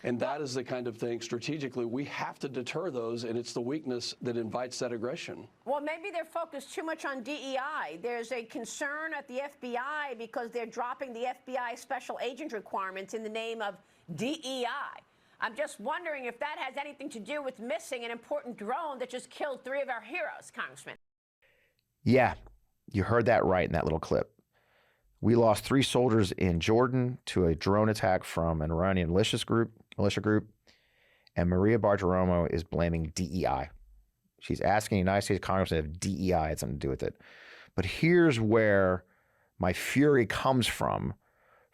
And that is the kind of thing, strategically, we have to deter those, and it's the weakness that invites that aggression. Well, maybe they're focused too much on DEI. There's a concern at the FBI because they're dropping the FBI special agent requirements in the name of DEI. I'm just wondering if that has anything to do with missing an important drone that just killed 3 of our heroes, Congressman. Yeah, you heard that right in that little clip. We lost 3 soldiers in Jordan to a drone attack from an Iranian militia group, and Maria Bartiromo is blaming DEI. She's asking the United States Congress if DEI had something to do with it. But here's where my fury comes from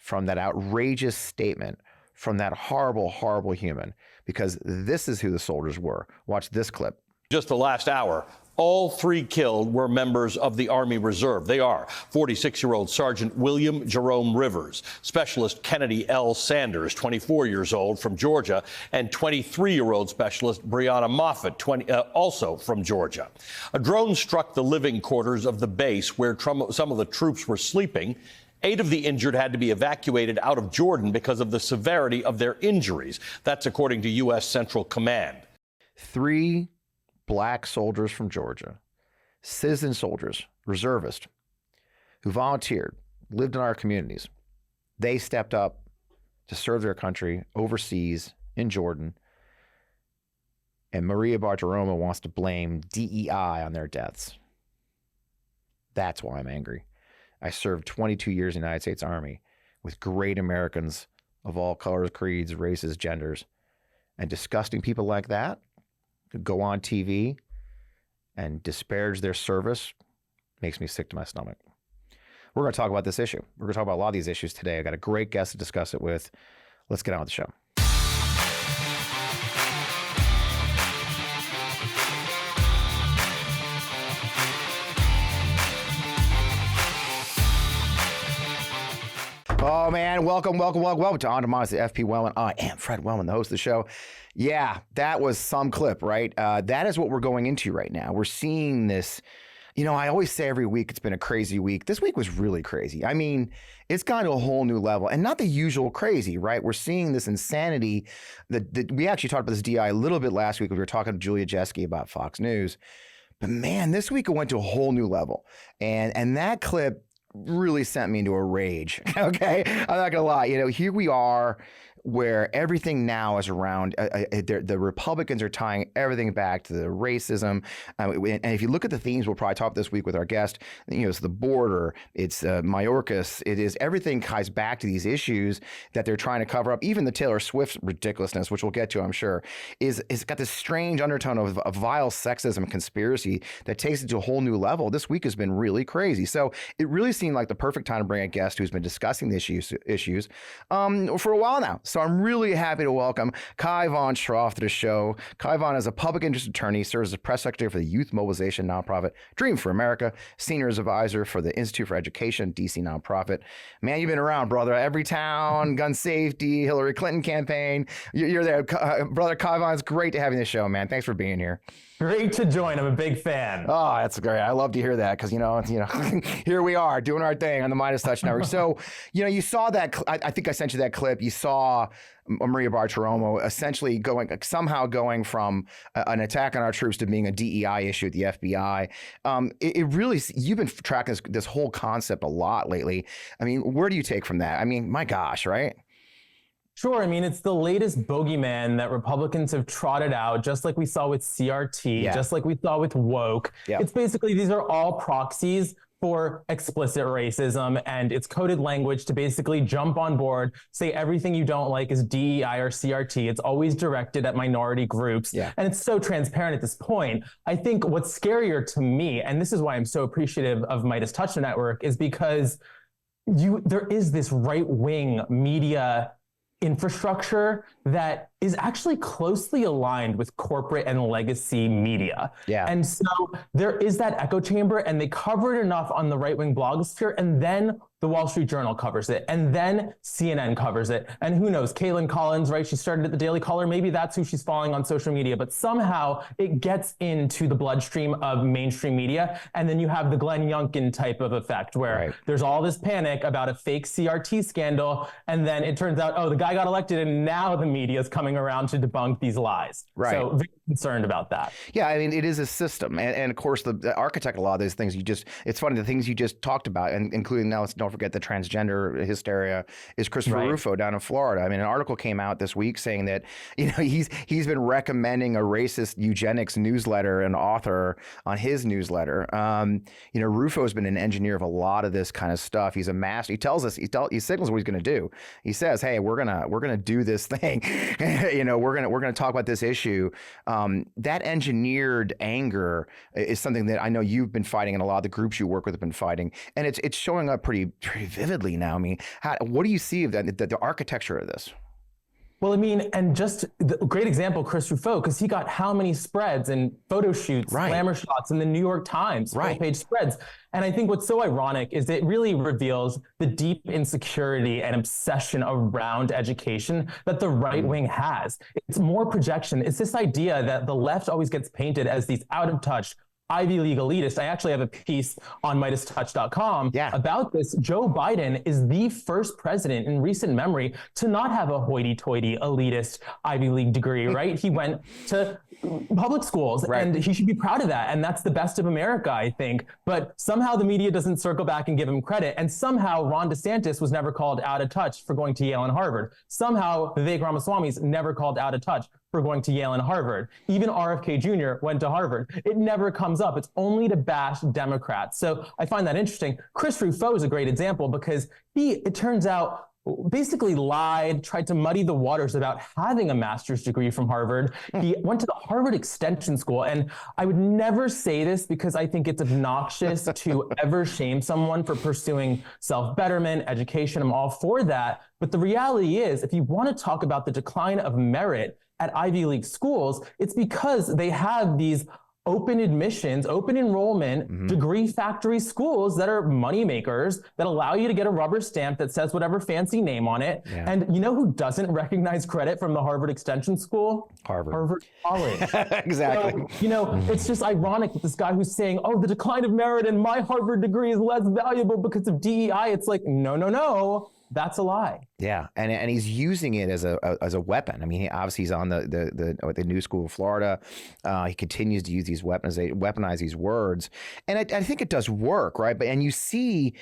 that outrageous statement, from that horrible, horrible human, because this is who the soldiers were. Watch this clip. Just the last hour, all 3 killed were members of the Army Reserve. They are 46-year-old Sergeant William Jerome Rivers, Specialist Kennedy L. Sanders, 24 years old, from Georgia, and 23-year-old Specialist Brianna Moffett, also from Georgia. A drone struck the living quarters of the base where some of the troops were sleeping. 8 of the injured had to be evacuated out of Jordan because of the severity of their injuries. That's according to U.S. Central Command. 3 black soldiers from Georgia, citizen soldiers, reservists, who volunteered, lived in our communities. They stepped up to serve their country overseas in Jordan. And Maria Bartiromo wants to blame DEI on their deaths. That's why I'm angry. I served 22 years in the United States Army with great Americans of all colors, creeds, races, genders, and disgusting people like that who go on TV and disparage their service makes me sick to my stomach. We're going to talk about this issue. We're going to talk about a lot of these issues today. I got a great guest to discuss it with. Let's get on with the show. Oh, man, welcome to On Demand, the FP Wellman. I am Fred Wellman, the host of the show. Yeah, that was some clip, right? That is what we're going into right now. We're seeing this. You know, I always say every week it's been a crazy week. This week was really crazy. I mean, it's gone to a whole new level, and not the usual crazy, right? We're seeing this insanity. We actually talked about this DI a little bit last week when we were talking to Julia Jeske about Fox News. But man, this week it went to a whole new level. And that clip really sent me into a rage. Okay, I'm not gonna lie. You know, here we are, where everything now is around, the Republicans are tying everything back to the racism. And if you look at the themes, we'll probably talk this week with our guest, you know, it's the border, it's Mayorkas, it is, everything ties back to these issues that they're trying to cover up. Even the Taylor Swift ridiculousness, which we'll get to, I'm sure, is got this strange undertone of vile sexism conspiracy that takes it to a whole new level. This week has been really crazy. So it really seemed like the perfect time to bring a guest who's been discussing the issues for a while now. So I'm really happy to welcome Kai Von Schroff to the show. Kai Von is a public interest attorney, serves as press secretary for the youth mobilization nonprofit Dream for America, senior advisor for the Institute for Education, DC nonprofit. Man, you've been around, brother. Everytown, gun safety, Hillary Clinton campaign. You're there. Brother Kai Von, it's great to have you on the show, man. Thanks for being here. Great to join. I'm a big fan. Oh, that's great. I love to hear that because, you know, here we are doing our thing on the MeidasTouch Network. So, you know, you saw that. I think I sent you that clip. You saw Maria Bartiromo essentially somehow going from an attack on our troops to being a DEI issue at the FBI. It really, you've been tracking this whole concept a lot lately. I mean, where do you take from that? I mean, my gosh, right? Sure. I mean, it's the latest bogeyman that Republicans have trotted out, just like we saw with CRT, just like we saw with woke. It's basically, these are all proxies for explicit racism, and it's coded language to basically jump on board, say everything you don't like is DEI or CRT. It's always directed at minority groups. And it's so transparent at this point. I think what's scarier to me, and this is why I'm so appreciative of MeidasTouch Network, is because there is this right-wing media infrastructure that is actually closely aligned with corporate and legacy media. And so there is that echo chamber, and they cover it enough on the right-wing blogosphere, and then the Wall Street Journal covers it, and then CNN covers it. And who knows, Caitlin Collins, right? She started at the Daily Caller. Maybe that's who she's following on social media, but somehow it gets into the bloodstream of mainstream media. And then you have the Glenn Youngkin type of effect where there's all this panic about a fake CRT scandal. And then it turns out, oh, the guy got elected and now the media is coming around to debunk these lies. Right. So very concerned about that. Yeah, I mean, it is a system. And of course, the architect of a lot of those things, it's funny, the things you just talked about, and including now, don't forget the transgender hysteria, is Christopher Rufo down in Florida. I mean, an article came out this week saying that, he's been recommending a racist eugenics newsletter, an author on his newsletter. Rufo's been an engineer of a lot of this kind of stuff. He's a master. He tells us, he signals what he's going to do. He says, hey, we're gonna do this thing. We're gonna talk about this issue. That engineered anger is something that I know you've been fighting, and a lot of the groups you work with have been fighting, and it's showing up pretty vividly now. I mean, what do you see of that, the architecture of this? Well, I mean, and just the great example, Chris Rufo, because he got how many spreads and photo shoots, glamour shots in the New York Times, full-page spreads. And I think what's so ironic is it really reveals the deep insecurity and obsession around education that the right wing has. It's more projection. It's this idea that the left always gets painted as these out-of-touch, Ivy League elitist. I actually have a piece on MeidasTouch.com about this. Joe Biden is the first president in recent memory to not have a hoity-toity elitist Ivy League degree, right? He went to public schools and he should be proud of that. And that's the best of America, I think. But somehow the media doesn't circle back and give him credit. And somehow Ron DeSantis was never called out of touch for going to Yale and Harvard. Somehow Vivek Ramaswamy's never called out of touch for going to Yale and Harvard. Even RFK Jr. went to Harvard. It never comes up. It's only to bash Democrats. So I find that interesting. Chris Rufo is a great example because it turns out, basically lied, tried to muddy the waters about having a master's degree from Harvard. He went to the Harvard Extension School. And I would never say this because I think it's obnoxious to ever shame someone for pursuing self-betterment, education. I'm all for that. But the reality is, if you want to talk about the decline of merit at Ivy League schools, it's because they have these open admissions, open enrollment, degree factory schools that are money makers that allow you to get a rubber stamp that says whatever fancy name on it. And you know who doesn't recognize credit from the Harvard Extension School? Harvard College. Exactly. So, it's just ironic that this guy who's saying, oh, the decline of merit and my Harvard degree is less valuable because of DEI. It's like, no. That's a lie. Yeah, and he's using it as a weapon. I mean, he's on the New School of Florida. He continues to use these weaponize these words, and I think it does work, right? But you see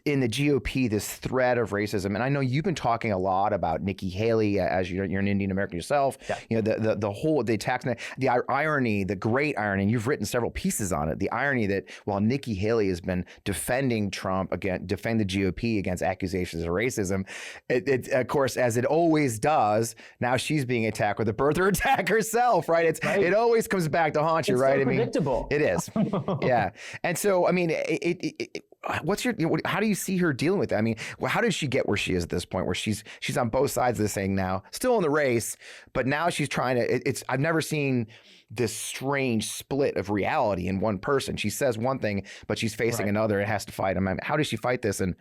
in the GOP this threat of racism, and I know you've been talking a lot about Nikki Haley as you're an Indian American yourself. The attacks, the irony, the great irony, and you've written several pieces on it. The irony that while Nikki Haley has been defending Trump defending the GOP against accusations of racism, it of course, as it always does, now she's being attacked with a birther attack herself, right? It always comes back to haunt you, it's right? So predictable. It is, yeah. And so, I mean, how do you see her dealing with it? I mean, how did she get where she is at this point, where she's on both sides of this thing now, still in the race, but now she's trying to, I've never seen this strange split of reality in one person. She says one thing, but she's facing another and has to fight him. I mean, how does she fight this? And,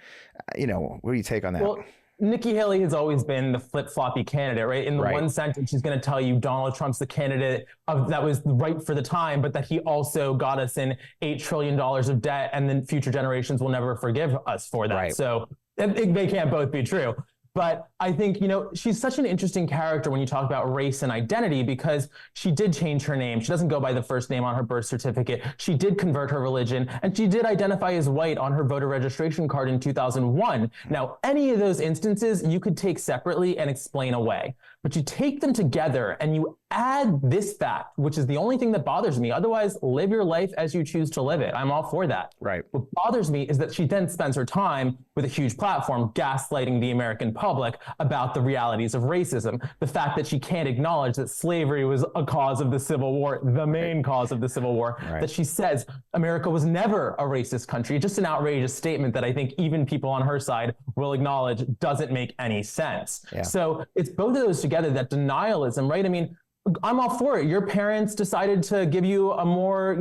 what do you take on that? Well, Nikki Haley has always been the flip-floppy candidate, right? In the one sentence, she's going to tell you Donald Trump's the candidate that was right for the time, but that he also got us in $8 trillion of debt, and then future generations will never forgive us for that. So they can't both be true. But I think, she's such an interesting character when you talk about race and identity, because she did change her name. She doesn't go by the first name on her birth certificate. She did convert her religion, and she did identify as white on her voter registration card in 2001. Now, any of those instances you could take separately and explain away. But you take them together and you add this fact, which is the only thing that bothers me. Otherwise, live your life as you choose to live it. I'm all for that. Right. What bothers me is that she then spends her time with a huge platform gaslighting the American public about the realities of racism. The fact that she can't acknowledge that slavery was a cause of the Civil War, the main cause of the Civil War, that she says America was never a racist country. Just an outrageous statement that I think even people on her side will acknowledge doesn't make any sense. So it's both of those together, that denialism, right? I mean, I'm all for it. Your parents decided to give you a more,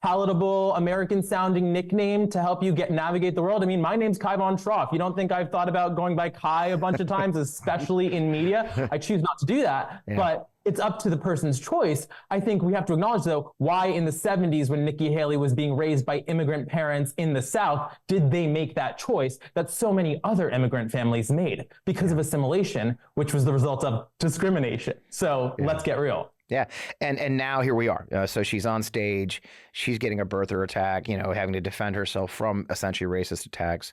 palatable American sounding nickname to help you navigate the world. I mean, my name's Kai Von Troff. You don't think I've thought about going by Kai a bunch of times, especially in media? I choose not to do that, but it's up to the person's choice. I think we have to acknowledge, though, why in the 70s, when Nikki Haley was being raised by immigrant parents in the South, did they make that choice that so many other immigrant families made? Because of assimilation, which was the result of discrimination. So let's get real. Yeah. And now here we are. So she's on stage. She's getting a birther attack, having to defend herself from essentially racist attacks.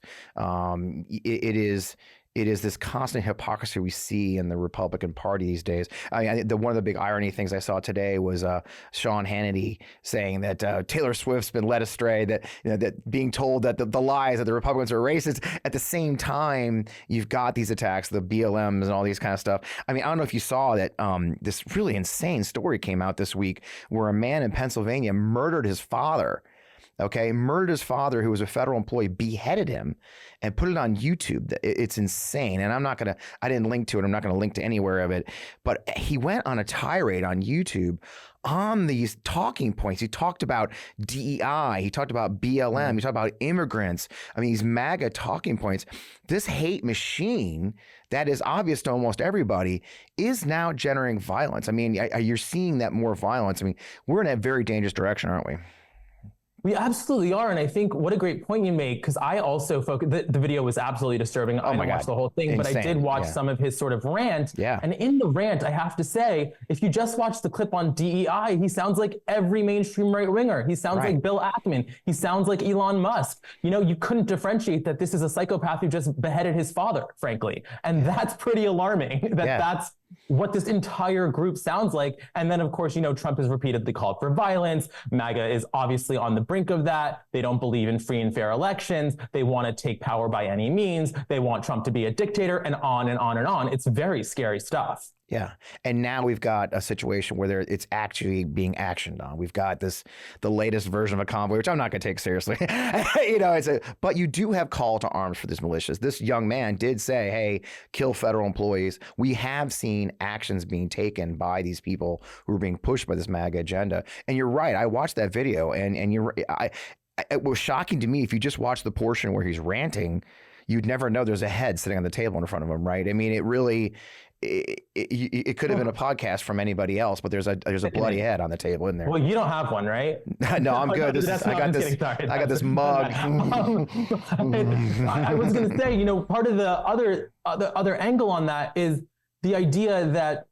It is this constant hypocrisy we see in the Republican Party these days. I mean, one of the big irony things I saw today was Sean Hannity saying that Taylor Swift's been led astray, that that being told that the lies that the Republicans are racist. At the same time, you've got these attacks, the BLMs and all these kind of stuff. I mean, I don't know if you saw that this really insane story came out this week where a man in Pennsylvania murdered his father. Murdered his father, who was a federal employee, beheaded him and put it on YouTube. It's insane. And I didn't link to it. I'm not going to link to anywhere of it. But he went on a tirade on YouTube on these talking points. He talked about DEI. He talked about BLM. He talked about immigrants. I mean, these MAGA talking points. This hate machine that is obvious to almost everybody is now generating violence. I mean, you're seeing that more violence. I mean, we're in a very dangerous direction, aren't we? We absolutely are. And I think what a great point you make, because I also the video was absolutely disturbing. I didn't watch the whole thing, but I did watch some of his sort of rant. Yeah. And in the rant, I have to say, if you just watch the clip on DEI, he sounds like every mainstream right-winger. He sounds like Bill Ackman. He sounds like Elon Musk. You couldn't differentiate that this is a psychopath who just beheaded his father, frankly. And that's pretty alarming that's what this entire group sounds like. And then, of course, Trump has repeatedly called for violence. MAGA is obviously on the brink of that. They don't believe in free and fair elections. They want to take power by any means. They want Trump to be a dictator, and on and on and on. It's very scary stuff. Yeah. And now we've got a situation where it's actually being actioned on. We've got the latest version of a convoy, which I'm not going to take seriously. But you do have call to arms for these militias. This young man did say, hey, kill federal employees. We have seen actions being taken by these people who are being pushed by this MAGA agenda. And you're right. I watched that video and it was shocking to me. If you just watch the portion where he's ranting, you'd never know there's a head sitting on the table in front of him, right? I mean, it could have been a podcast from anybody else, but there's a bloody head on the table in there. Well, you don't have one, right? No, I'm good. I got this mug. I was going to say, part of the other angle on that is the idea that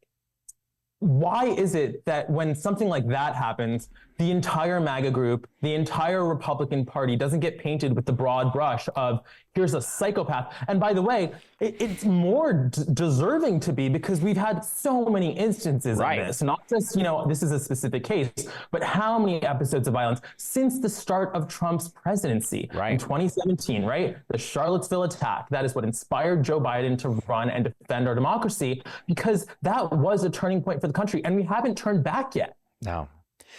why is it that when something like that happens, the entire MAGA group, the entire Republican Party doesn't get painted with the broad brush of here's a psychopath? And by the way, it's more deserving to be, because we've had so many instances of this, not just, this is a specific case, but how many episodes of violence since the start of Trump's presidency in 2017, right? The Charlottesville attack, that is what inspired Joe Biden to run and defend our democracy, because that was a turning point for the country, and we haven't turned back yet. No.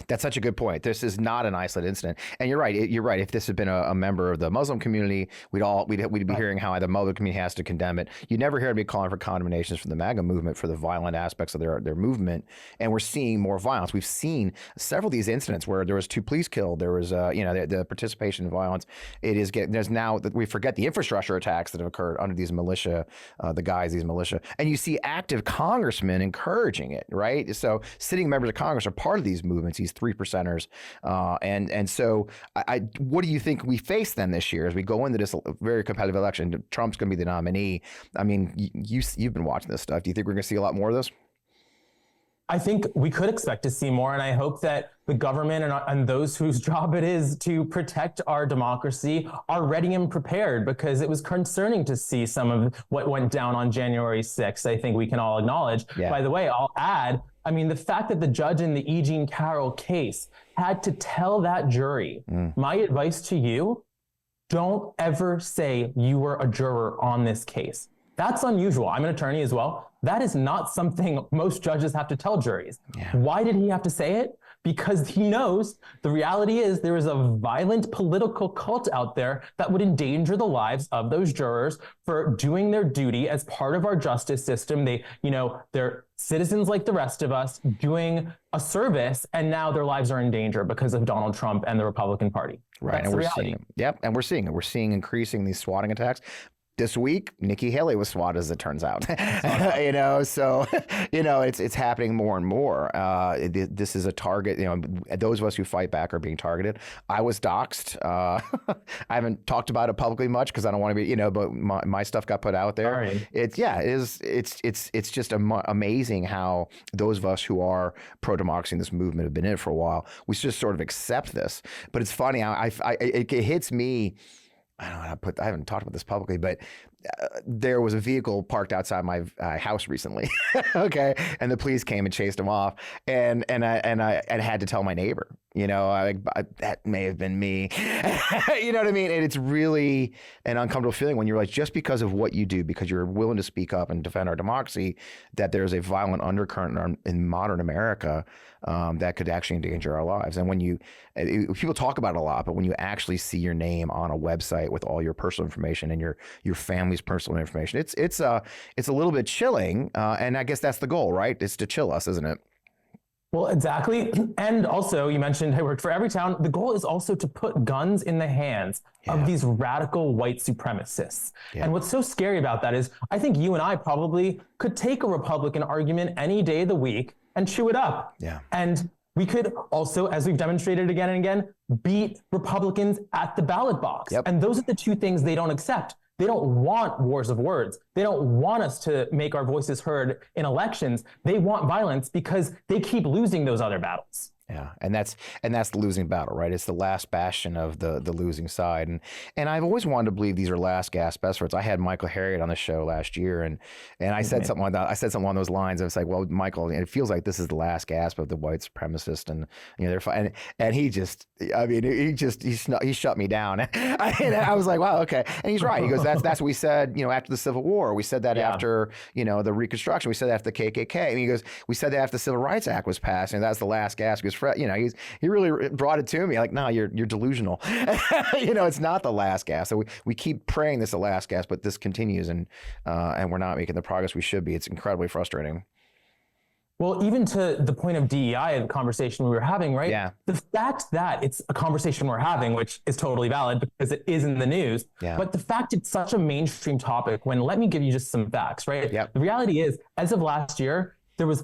That's such a good point. This is not an isolated incident. And you're right. If this had been a member of the Muslim community, we'd be hearing how the Muslim community has to condemn it. You'd never hear anybody calling for condemnations from the MAGA movement for the violent aspects of their movement. And we're seeing more violence. We've seen several of these incidents where there was 2 police killed. There was, the participation in violence. There's now that we forget the infrastructure attacks that have occurred under these militia, these militia. And you see active congressmen encouraging it, right? So sitting members of Congress are part of these movements, these 3%ers. And so what do you think we face then this year as we go into this very competitive election? Trump's going to be the nominee. I mean, you've been watching this stuff. Do you think we're going to see a lot more of this? I think we could expect to see more, and I hope that the government and those whose job it is to protect our democracy are ready and prepared, because it was concerning to see some of what went down on January 6th. I think we can all acknowledge. Yeah. By the way, I'll add, the fact that the judge in the E. Jean Carroll case had to tell that jury, my advice to you, don't ever say you were a juror on this case. That's unusual. I'm an attorney as well. That is not something most judges have to tell juries. Yeah. Why did he have to say it? because he knows the reality is there is a violent political cult out there that would endanger the lives of those jurors for doing their duty as part of our justice system. They're citizens like the rest of us doing a service, and now their lives are in danger because of Donald Trump and the Republican Party. Right, That's and the we're reality. seeing it. Yep, and we're seeing it. We're seeing increasing these swatting attacks. This week, Nikki Haley was swatted, as it turns out. So it's happening more and more. This is a target. Those of us who fight back are being targeted. I was doxxed. I haven't talked about it publicly much because I don't want to be, but my stuff got put out there. Right. It's just amazing how those of us who are pro-democracy in this movement have been in it for a while. We just sort of accept this. But it's funny. It hits me. I don't know how to put. I haven't talked about this publicly, but there was a vehicle parked outside my house recently. Okay, and the police came and chased him off, and I had to tell my neighbor. That may have been me. You know what I mean? And it's really an uncomfortable feeling when you're like, just because of what you do, because you're willing to speak up and defend our democracy, that there's a violent undercurrent in modern America that could actually endanger our lives. And when people talk about it a lot, but when you actually see your name on a website with all your personal information and your family's personal information, it's a little bit chilling. And I guess that's the goal, right? It's to chill us, isn't it? Well, exactly. And also, you mentioned I worked for Everytown. The goal is also to put guns in the hands of these radical white supremacists. Yeah. And what's so scary about that is I think you and I probably could take a Republican argument any day of the week and chew it up. Yeah. And we could also, as we've demonstrated again and again, beat Republicans at the ballot box. Yep. And those are the two things they don't accept. They don't want wars of words. They don't want us to make our voices heard in elections. They want violence because they keep losing those other battles. Yeah, and that's the losing battle, right? It's the last bastion of the losing side, and I've always wanted to believe these are last gasp efforts. I had Michael Harriot on the show last year, and I said something like that. I said something along those lines. I was like, well, Michael, it feels like this is the last gasp of the white supremacist, and they're fine. And he shut me down. I was like, wow, okay. And he's right. He goes, that's what we said, after the Civil War. We said that after the Reconstruction. We said that after the KKK. And he goes, we said that after the Civil Rights Act was passed, and that's the last gasp. Because Fred, he really brought it to me. Like, no, you're delusional. It's not the last gasp. So we keep praying this is the last gasp, but this continues, and we're not making the progress we should be. It's incredibly frustrating. Well, even to the point of DEI, the conversation we were having, right? Yeah. The fact that it's a conversation we're having, which is totally valid because it is in the news, but the fact it's such a mainstream topic, let me give you just some facts, right? Yep. The reality is, as of last year, there was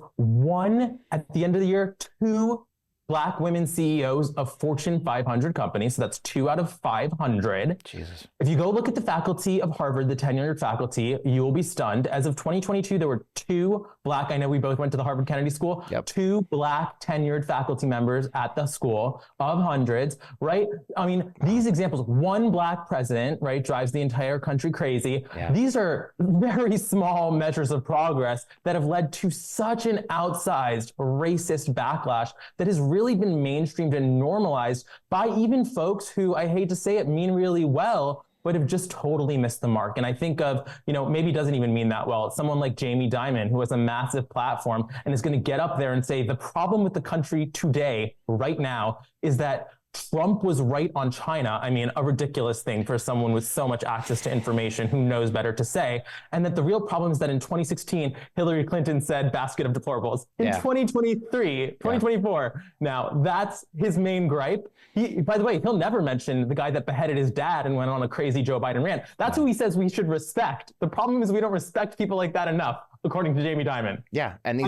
at the end of the year, 2 Black women CEOs of Fortune 500 companies. So that's 2 out of 500. Jesus. If you go look at the faculty of Harvard, the tenured faculty, you will be stunned. As of 2022, there were 2 Black, I know we both went to the Harvard Kennedy School, 2 Black tenured faculty members at the school of hundreds, right? I mean, these examples, 1 Black president, right, drives the entire country crazy. Yeah. These are very small measures of progress that have led to such an outsized racist backlash that has really been mainstreamed and normalized by even folks who, I hate to say it, mean really well, but have just totally missed the mark. And I think of, maybe doesn't even mean that well. It's someone like Jamie Dimon, who has a massive platform and is going to get up there and say, the problem with the country today, right now, is that Trump was right on China. I mean, a ridiculous thing for someone with so much access to information who knows better to say. And that the real problem is that in 2016, Hillary Clinton said basket of deplorables. In 2024, now that's his main gripe. By the way, he'll never mention the guy that beheaded his dad and went on a crazy Joe Biden rant. That's who he says we should respect. The problem is we don't respect people like that enough, according to Jamie Dimon. Yeah, and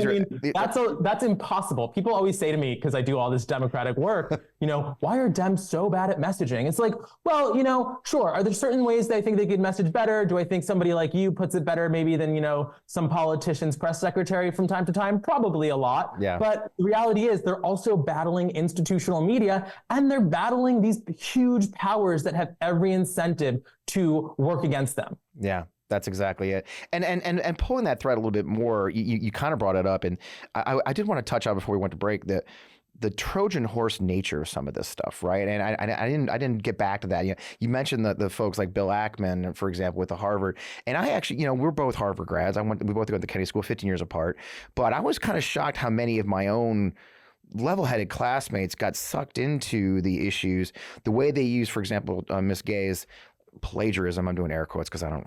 that's impossible. People always say to me, because I do all this Democratic work, why are Dems so bad at messaging? It's like, well, sure. Are there certain ways that I think they could message better? Do I think somebody like you puts it better maybe than, some politician's press secretary from time to time? Probably a lot. Yeah. But the reality is they're also battling institutional media, and they're battling these huge powers that have every incentive to work against them. Yeah. That's exactly it. And pulling that thread a little bit more, you kind of brought it up, and I did want to touch on before we went to break the Trojan horse nature of some of this stuff, right? And I didn't get back to that. You mentioned the folks like Bill Ackman, for example, with the Harvard, and I actually, we're both Harvard grads. We both went to Kennedy School, 15 years apart. But I was kind of shocked how many of my own level-headed classmates got sucked into the issues, the way they use, for example, Miss Gay's plagiarism. I'm doing air quotes because I don't,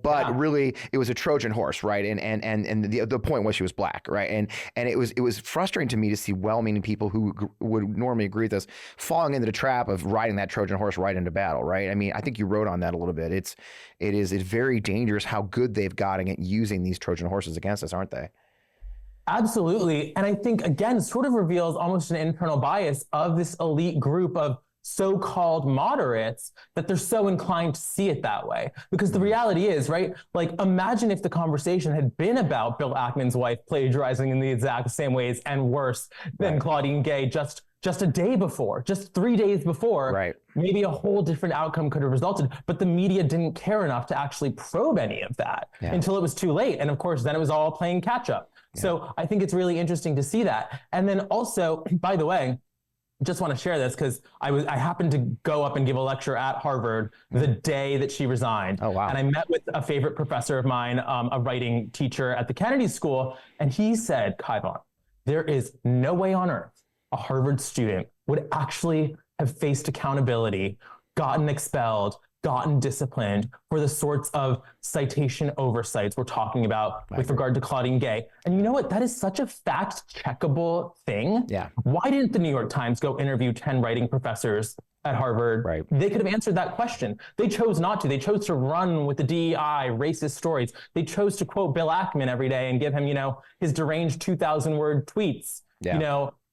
but really it was a Trojan horse, right? And the point was she was black, right? And it was frustrating to me to see well-meaning people who would normally agree with us falling into the trap of riding that Trojan horse right into battle, right? I mean, I think you wrote on that a little bit. It's very dangerous how good they've gotten at using these Trojan horses against us, aren't they? Absolutely. And I think, again, sort of reveals almost an internal bias of this elite group of so-called moderates that they're so inclined to see it that way. Because the reality is, right, like imagine if the conversation had been about Bill Ackman's wife plagiarizing in the exact same ways and worse than Claudine Gay just a day before, just 3 days before, right. Maybe a whole different outcome could have resulted. But the media didn't care enough to actually probe any of that until it was too late. And of course, then it was all playing catch up. Yeah. So I think it's really interesting to see that. And then also, by the way, just want to share this because I happened to go up and give a lecture at Harvard the day that she resigned. Oh, wow. And I met with a favorite professor of mine, a writing teacher at the Kennedy School. And he said, Kaivan, there is no way on earth a Harvard student would actually have faced accountability, gotten expelled, gotten disciplined for the sorts of citation oversights we're talking about with regard to Claudine Gay. And you know what? That is such a fact-checkable thing. Yeah. Why didn't the New York Times go interview 10 writing professors at Harvard? Right. They could have answered that question. They chose not to. They chose to run with the DEI, racist stories. They chose to quote Bill Ackman every day and give him, his deranged 2,000-word tweets,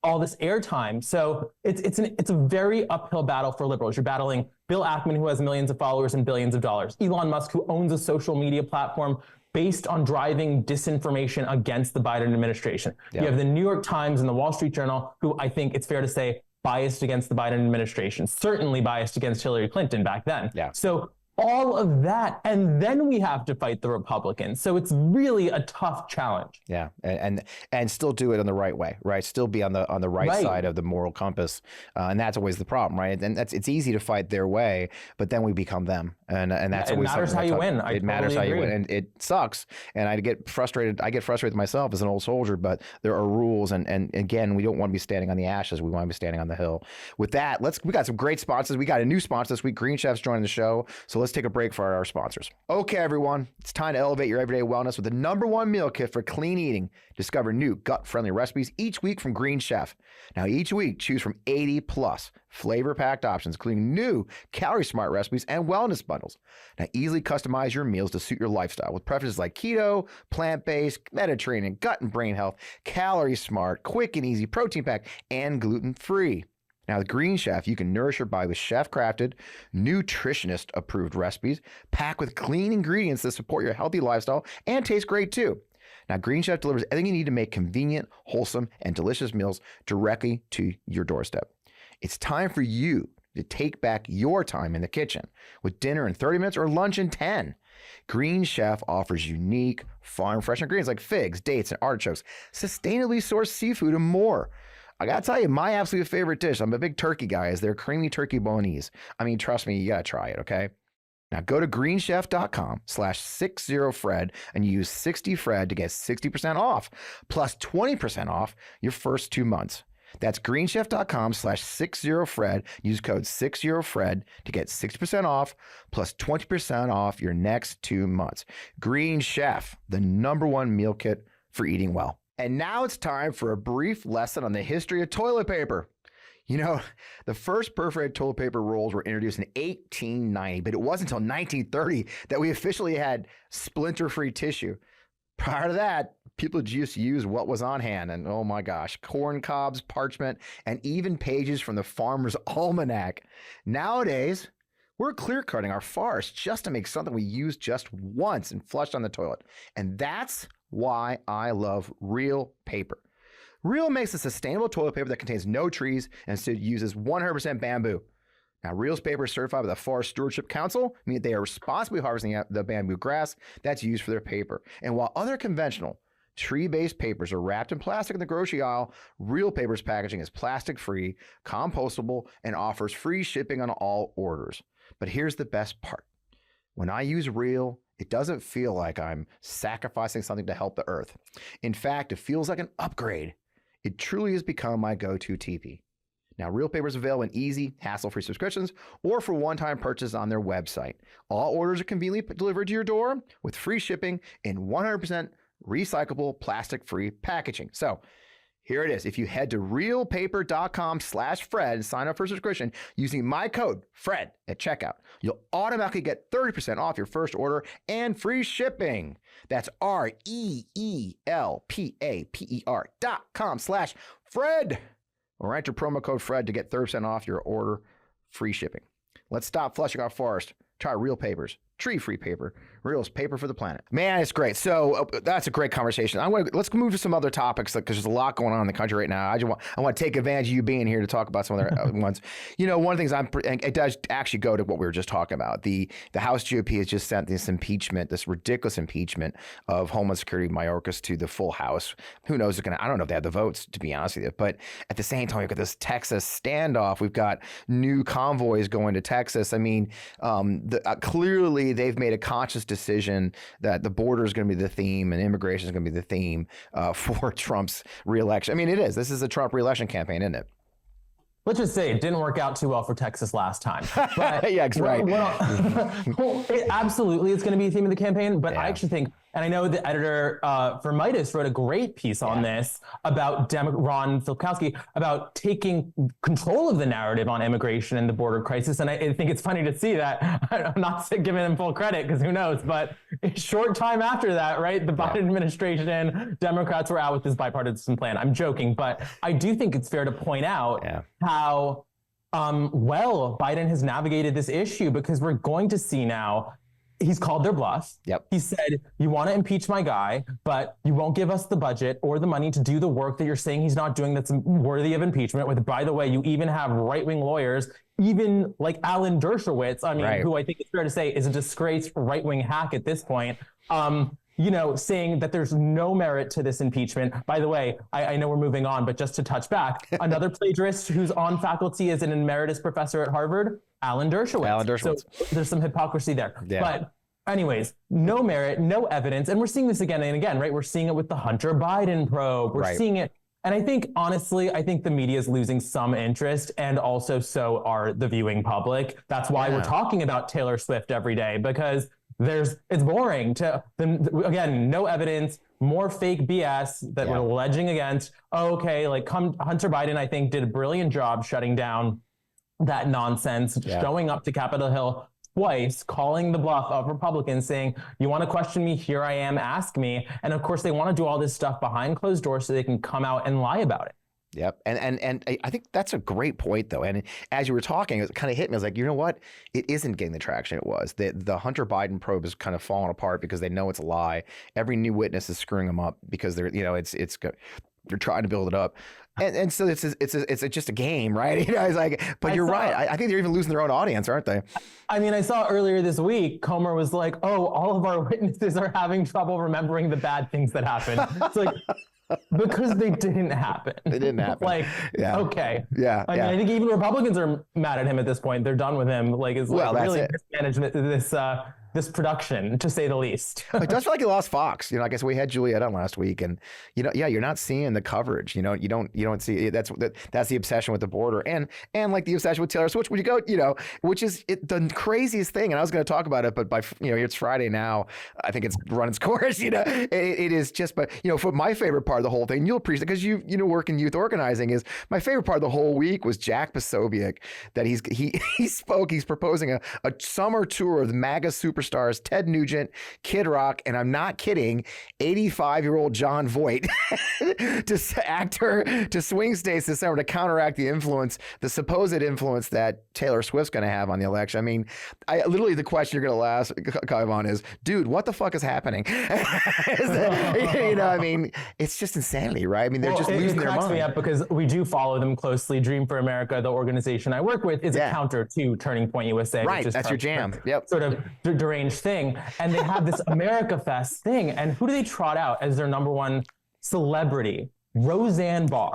all this airtime. So it's a very uphill battle for liberals. You're battling Bill Ackman, who has millions of followers and billions of dollars. Elon Musk, who owns a social media platform based on driving disinformation against the Biden administration. You have the New York Times and the Wall Street Journal, who I think it's fair to say biased against the Biden administration, certainly biased against Hillary Clinton back then. Yeah. So all of that, and then we have to fight the Republicans. So it's really a tough challenge. Yeah, and still do it in the right way, right? Still be on the right side of the moral compass, and that's always the problem, right? And it's easy to fight their way, but then we become them, and that's always it matters how you win. It matters how you win, and it sucks. And I get frustrated myself as an old soldier, but there are rules, and again, we don't want to be standing on the ashes. We want to be standing on the hill. With that, we got some great sponsors. We got a new sponsor this week. Green Chef's joining the show, so let's take a break for our sponsors. Okay, everyone, it's time to elevate your everyday wellness with the #1 meal kit for clean eating. Discover new gut-friendly recipes each week from Green Chef. Now, each week, choose from 80+ flavor-packed options, including new calorie-smart recipes and wellness bundles. Now, easily customize your meals to suit your lifestyle with preferences like keto, plant-based, Mediterranean, gut and brain health, calorie-smart, quick and easy, protein-packed, and gluten-free. Now, with Green Chef, you can nourish your body with chef-crafted, nutritionist-approved recipes packed with clean ingredients that support your healthy lifestyle and taste great too. Now, Green Chef delivers everything you need to make convenient, wholesome, and delicious meals directly to your doorstep. It's time for you to take back your time in the kitchen with dinner in 30 minutes or lunch in 10. Green Chef offers unique, farm-fresh ingredients like figs, dates, and artichokes, sustainably sourced seafood, and more. I gotta tell you, my absolute favorite dish, I'm a big turkey guy, is their creamy turkey bolognese. I mean, trust me, you gotta try it, okay? Now go to greenchef.com/60fred and use 60fred to get 60% off, plus 20% off your first 2 months. That's greenchef.com/60fred. Use code 60fred to get 60% off, plus 20% off your next 2 months. Green Chef, the #1 meal kit for eating well. And now it's time for a brief lesson on the history of toilet paper. You know, the first perforated toilet paper rolls were introduced in 1890, but it wasn't until 1930 that we officially had splinter-free tissue. Prior to that, people just used what was on hand, and oh my gosh, corn cobs, parchment, and even pages from the Farmer's Almanac. Nowadays, we're clear-cutting our forests just to make something we use just once and flush down the toilet. And that's why I love Real paper. Real makes a sustainable toilet paper that contains no trees and instead uses 100% bamboo. Now, Real's paper is certified by the Forest Stewardship Council, meaning they are responsibly harvesting the bamboo grass that's used for their paper. And while other conventional tree-based papers are wrapped in plastic in the grocery aisle, Real paper's packaging is plastic-free, compostable, and offers free shipping on all orders. But here's the best part. When I use Real, it doesn't feel like I'm sacrificing something to help the earth. In fact, it feels like an upgrade. It truly has become my go-to TV. Now, Real Paper is available in easy, hassle-free subscriptions or for one-time purchase on their website. All orders are conveniently delivered to your door with free shipping and 100% recyclable plastic-free packaging. So here it is. If you head to realpaper.com/Fred and sign up for a subscription using my code FRED at checkout, you'll automatically get 30% off your first order and free shipping. That's REELPAPER.com/Fred. Or enter promo code FRED to get 30% off your order, free shipping. Let's stop flushing our forest. Try Real Papers. Tree-free paper. Real's paper for the planet. Man, it's great. So that's a great conversation. Let's move to some other topics because there's a lot going on in the country right now. I want to take advantage of you being here to talk about some other ones. You know, one of the things it does actually go to what we were just talking about. The House GOP has just sent this ridiculous impeachment of Homeland Security Mayorkas to the full House. Who knows? I don't know if they have the votes, to be honest with you. But at the same time, we've got this Texas standoff. We've got new convoys going to Texas. I mean, clearly they've made a conscious decision that the border is going to be the theme and immigration is going to be the theme for Trump's reelection. I mean, it is. This is a Trump reelection campaign, isn't it? Let's just say it didn't work out too well for Texas last time. But yeah, right. Absolutely, it's going to be a theme of the campaign. But I actually think, and I know the editor for Meidas wrote a great piece on this about Ron Filipkowski, about taking control of the narrative on immigration and the border crisis. And I think it's funny to see that. I'm not giving him full credit because who knows, but a short time after that, right, the Biden administration, Democrats were out with this bipartisan plan. I'm joking, but I do think it's fair to point out how well Biden has navigated this issue, because we're going to see now he's called their bluff. Yep. He said, you want to impeach my guy, but you won't give us the budget or the money to do the work that you're saying he's not doing that's worthy of impeachment. With, by the way, you even have right-wing lawyers, even like Alan Dershowitz, I mean, who I think it's fair to say is a disgraced right-wing hack at this point, you know, saying that there's no merit to this impeachment. By the way, I know we're moving on, but just to touch back, another plagiarist who's on faculty as an emeritus professor at Harvard, Alan Dershowitz. So there's some hypocrisy there. Yeah. But anyways, no merit, no evidence. And we're seeing this again and again, right? We're seeing it with the Hunter Biden probe. We're seeing it. And I think, honestly, I think the media is losing some interest, and also so are the viewing public. That's why we're talking about Taylor Swift every day, because it's boring to, again, no evidence, more fake BS that we're alleging against. Like Hunter Biden, I think, did a brilliant job shutting down that nonsense, showing up to Capitol Hill twice, calling the bluff of Republicans, saying, you want to question me? Here I am, ask me. And of course, they want to do all this stuff behind closed doors so they can come out and lie about it. Yep. And I think that's a great point, though. And as you were talking, it kind of hit me. I was like, you know what? It isn't getting the traction it was. The Hunter Biden probe is kind of falling apart because they know it's a lie. Every new witness is screwing them up because they're trying to build it up. And so it's just a game, right? You know, it's like, but you're right. I think they're even losing their own audience, aren't they? I mean, I saw earlier this week, Comer was like, oh, all of our witnesses are having trouble remembering the bad things that happened. It's like, because they didn't happen. They didn't happen. Like, okay. Yeah. I mean, I think even Republicans are mad at him at this point. They're done with him. Like, it's like really mismanagement, this production, to say the least. It does feel like you lost Fox. You know, I guess we had Juliet on last week, and you're not seeing the coverage. You don't see that's the obsession with the border, and like the obsession with Taylor Swift. When you go, which is the craziest thing. And I was going to talk about it, but by it's Friday now. I think it's run its course. It is just. But for my favorite part of the whole thing, you'll appreciate, because you work in youth organizing, is my favorite part of the whole week was Jack Posobiec, that he spoke. He's proposing a summer tour of the MAGA superstars Ted Nugent, Kid Rock, and I'm not kidding, 85-year-old John Voight to swing states this summer to counteract the supposed influence that Taylor Swift's going to have on the election. I mean, literally the question you're going to ask, Kaivan, is, dude, what the fuck is happening? I mean, it's just insanity, right? I mean, they're just losing their mind. It cracks me up because we do follow them closely. Dream for America, the organization I work with, is a counter to Turning Point USA. Right, which is that's your jam. Yep. Sort of deranged thing. And they have this America Fest thing. And who do they trot out as their number one celebrity? Roseanne Barr.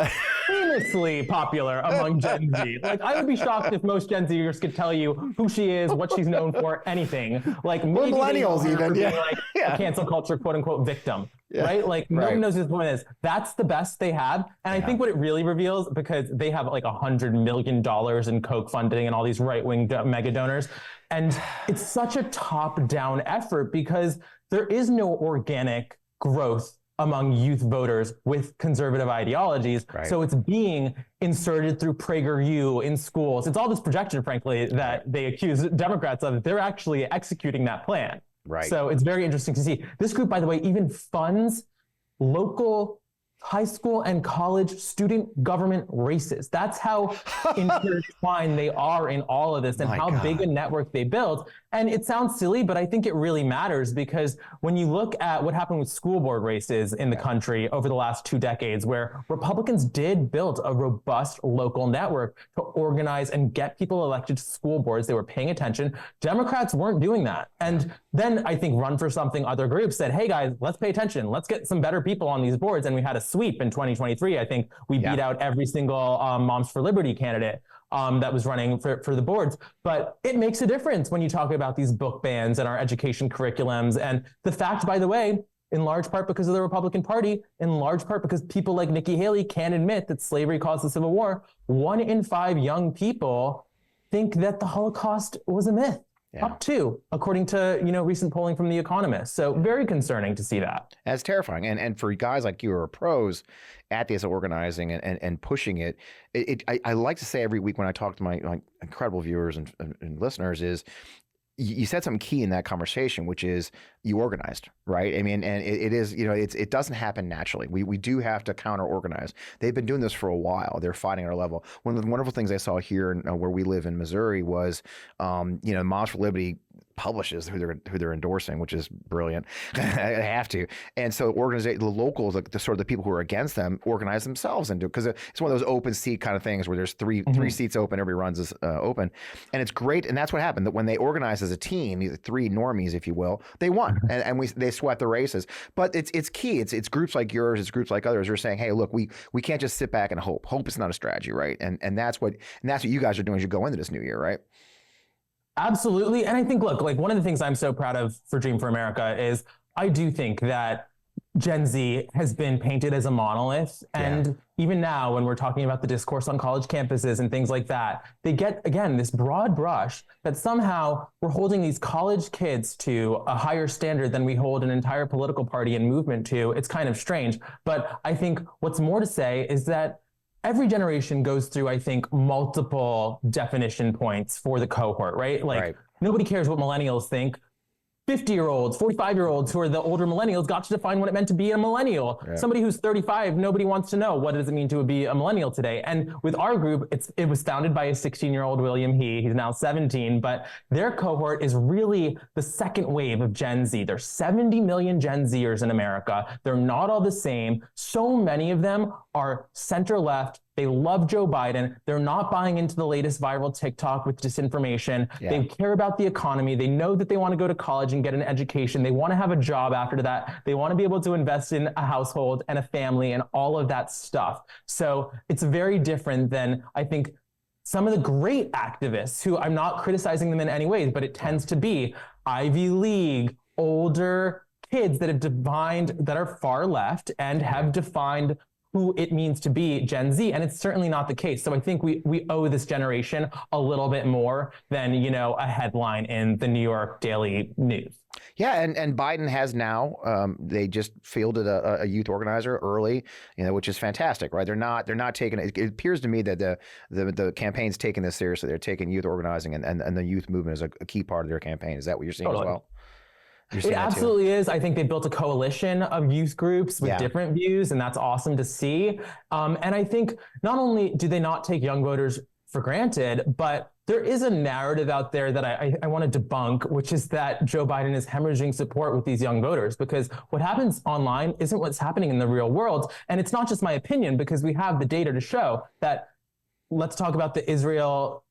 famously popular among Gen Z. Like, I would be shocked if most Gen Zers could tell you who she is, what she's known for, anything. Like, maybe millennials even, being like a cancel culture quote unquote victim. Right? Like, no one knows who this woman is. That's the best they have. And I think what it really reveals, because they have like $100 million in Koch funding and all these right-wing mega donors. And it's such a top-down effort because there is no organic growth among youth voters with conservative ideologies. Right. So it's being inserted through PragerU in schools. It's all this projection, frankly, that they accuse Democrats of. They're actually executing that plan. Right. So it's very interesting to see. This group, by the way, even funds local high school and college student government races. That's how intertwined they are in all of this and how big a network they built. And it sounds silly, but I think it really matters because when you look at what happened with school board races in the country over the last 2 decades, where Republicans did build a robust local network to organize and get people elected to school boards, they were paying attention. Democrats weren't doing that. And then I think Run for Something, other groups said, hey guys, let's pay attention. Let's get some better people on these boards. And we had a sweep in 2023. I think we beat out every single Moms for Liberty candidate that was running for the boards. But it makes a difference when you talk about these book bans and our education curriculums. And the fact, by the way, in large part because of the Republican Party, in large part because people like Nikki Haley can't admit that slavery caused the Civil War, 1 in 5 young people think that the Holocaust was a myth. Up to, according to recent polling from The Economist. So very concerning to see that. That's terrifying. And for guys like you who are pros at this organizing and pushing it, I like to say every week when I talk to my incredible viewers and listeners is, you said something key in that conversation, which is you organized, right? I mean, and it is, it doesn't happen naturally. We do have to counter organize. They've been doing this for a while. They're fighting at our level. One of the wonderful things I saw here where we live in Missouri was, Moms for Liberty publishes who they're endorsing, which is brilliant. I have to. And so the locals, the sort of the people who are against them, organize themselves and do, because it's one of those open seat kind of things where there's three seats open, every runs is open. And it's great. And that's what happened, that when they organized as a team, these 3 normies, if you will, they won. And they swept the races. But it's key. It's groups like yours, it's groups like others who are saying, hey, look, we can't just sit back and hope. Hope is not a strategy, right? And that's what you guys are doing as you go into this new year, right? Absolutely. And I think, look, like one of the things I'm so proud of for Dream for America is I do think that Gen Z has been painted as a monolith. And even now, when we're talking about the discourse on college campuses and things like that, they get, again, this broad brush that somehow we're holding these college kids to a higher standard than we hold an entire political party and movement to. It's kind of strange. But I think what's more to say is that every generation goes through, I think, multiple definition points for the cohort, right? Like, nobody cares what millennials think. 50-year-olds, 45-year-olds who are the older millennials got to define what it meant to be a millennial. Somebody who's 35, nobody wants to know what does it mean to be a millennial today. And with our group, it was founded by a 16-year-old William He. He's now 17, but their cohort is really the second wave of Gen Z. There's 70 million Gen Zers in America. They're not all the same. So many of them are center-left. They love Joe Biden. They're not buying into the latest viral TikTok with disinformation. They care about the economy. They know that they want to go to college and get an education. They want to have a job after that. They want to be able to invest in a household and a family and all of that stuff. So it's very different than, I think, some of the great activists who I'm not criticizing them in any ways, but it tends to be Ivy League, older kids that are far left and have defined who it means to be Gen Z, and it's certainly not the case. So I think we owe this generation a little bit more than, a headline in the New York Daily News. Yeah, and Biden has now, they just fielded a youth organizer early, which is fantastic, right? They're not taking it. It appears to me that the campaign's taking this seriously. They're taking youth organizing and the youth movement is a key part of their campaign. Is that what you're seeing as well? It absolutely is. I think they built a coalition of youth groups with different views, and that's awesome to see. And I think not only do they not take young voters for granted, but there is a narrative out there that I want to debunk, which is that Joe Biden is hemorrhaging support with these young voters, because what happens online isn't what's happening in the real world. And it's not just my opinion, because we have the data to show that. Let's talk about the Israel,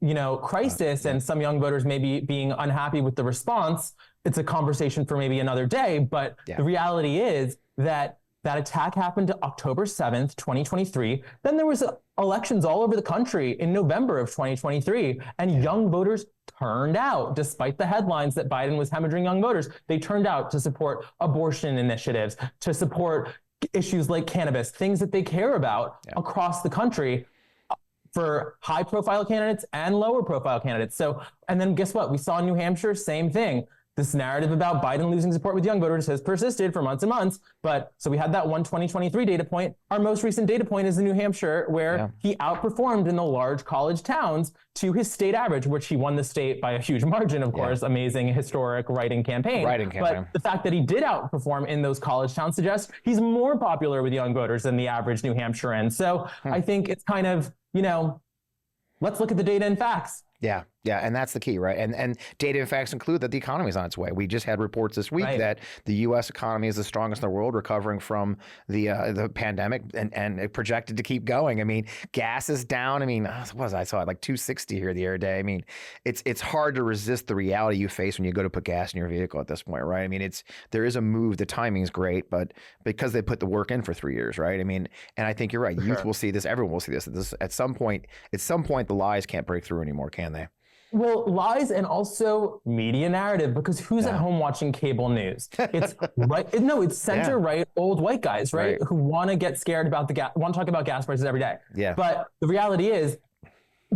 crisis and some young voters maybe being unhappy with the response. It's a conversation for maybe another day, but the reality is that That attack happened October 7th, 2023. Then there was elections all over the country in November of 2023, and young voters turned out, despite the headlines that Biden was hemorrhaging young voters. They turned out to support abortion initiatives, to support issues like cannabis, things that they care about across the country, for high-profile candidates and lower-profile candidates. So, and then guess what? We saw in New Hampshire, same thing. This narrative about Biden losing support with young voters has persisted for months and months. But so we had that 2023 data point. Our most recent data point is in New Hampshire, where he outperformed in the large college towns to his state average, which he won the state by a huge margin, of course. Amazing, historic writing campaign. But the fact that he did outperform in those college towns suggests he's more popular with young voters than the average New Hampshirean. So I think it's kind of, you know, let's look at the data and facts. Yeah, and that's the key, right? And data and facts include that the economy is on its way. We just had reports this week that the U.S. economy is the strongest in the world, recovering from the pandemic, and projected to keep going. I mean, gas is down. I mean, what was I saw it like $2.60 here the other day. I mean, it's hard to resist the reality you face when you go to put gas in your vehicle at this point, right? I mean, there is a move. The timing is great, but because they put the work in for 3 years, right? I mean, and I think you're right. Youth will see this. Everyone will see this. At some point, the lies can't break through anymore, can they? Well, lies and also media narrative, because who's at home watching cable news? It's it's center-right old white guys, right? Who want to get scared about want to talk about gas prices every day. Yeah. But the reality is,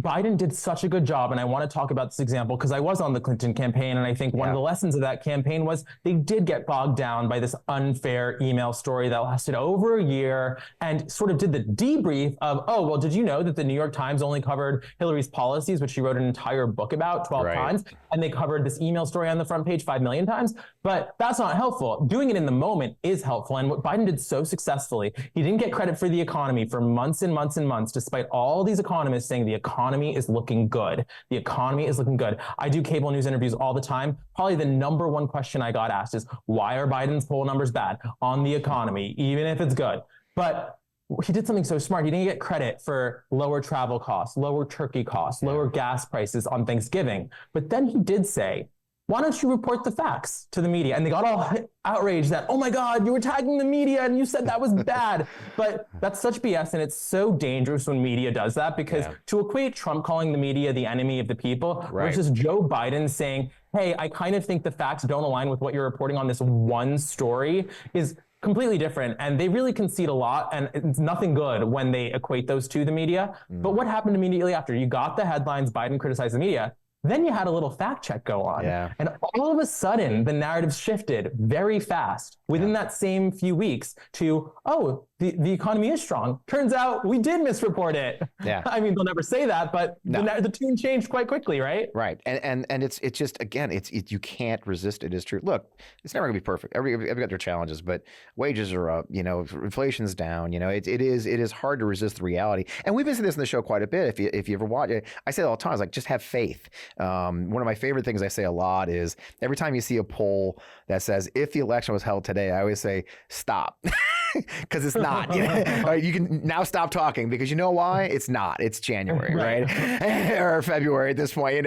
Biden did such a good job, and I want to talk about this example because I was on the Clinton campaign, and I think one of the lessons of that campaign was they did get bogged down by this unfair email story that lasted over a year and sort of did the debrief of, oh, well, did you know that the New York Times only covered Hillary's policies, which she wrote an entire book about 12 times, and they covered this email story on the front page 5 million times? But that's not helpful. Doing it in the moment is helpful, and what Biden did so successfully, he didn't get credit for the economy for months and months and months, despite all these economists saying the economy is looking good. The economy is looking good. I do cable news interviews all the time. Probably the number one question I got asked is, why are Biden's poll numbers bad on the economy, even if it's good? But he did something so smart. He didn't get credit for lower travel costs, lower turkey costs, lower gas prices on Thanksgiving. But then he did say, why don't you report the facts to the media? And they got all outraged that, oh my God, you were tagging the media and you said that was bad. But that's such BS, and it's so dangerous when media does that, because to equate Trump calling the media the enemy of the people versus Joe Biden saying, hey, I kind of think the facts don't align with what you're reporting on this one story is completely different. And they really concede a lot, and it's nothing good when they equate those to the media. But what happened immediately after? You got the headlines, Biden criticized the media. Then you had a little fact check go on. And all of a sudden, the narrative shifted very fast within that same few weeks to, oh, the economy is strong. Turns out we did misreport it. I mean, they'll never say that, but the tune changed quite quickly, right? Right. And it's just, again, you can't resist it. It's true. Look, it's never gonna be perfect. Everybody got their challenges, but wages are up, inflation's down, it is hard to resist the reality. And we've been saying this in the show quite a bit. If you ever watch it, I say it all the time, it's like, just have faith. One of my favorite things I say a lot is every time you see a poll that says, if the election was held today, I always say, stop. Because it's not. You can now stop talking, because you know why? It's not. It's January, right? Or February at this point.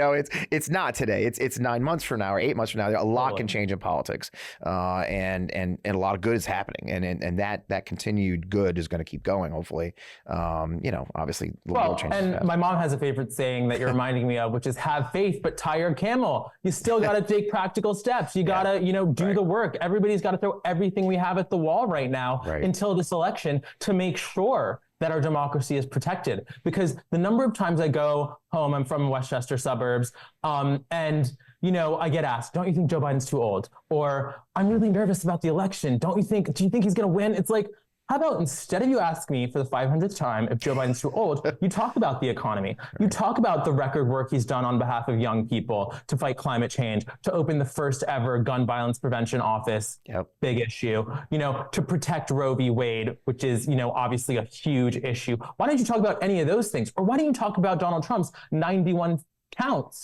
It's not today. It's 9 months from now or 8 months from now. A lot can change in politics, and a lot of good is happening, and that continued good is going to keep going. Hopefully, obviously the world changes. And fast. my mom has a favorite saying that you're reminding me of, which is have faith, but tie your camel. You still got to take practical steps. You got to do the work. Everybody's got to throw everything we have at the wall right now. Until this election, to make sure that our democracy is protected. Because the number of times I go home, I'm from Westchester suburbs, and I get asked, don't you think Joe Biden's too old? Or I'm really nervous about the election. Do you think he's going to win? It's like, how about instead of you ask me for the 500th time if Joe Biden's too old, you talk about the economy. You talk about the record work he's done on behalf of young people to fight climate change, to open the first ever gun violence prevention office, big issue, to protect Roe v. Wade, which is, obviously a huge issue. Why don't you talk about any of those things? Or why don't you talk about Donald Trump's 91 counts?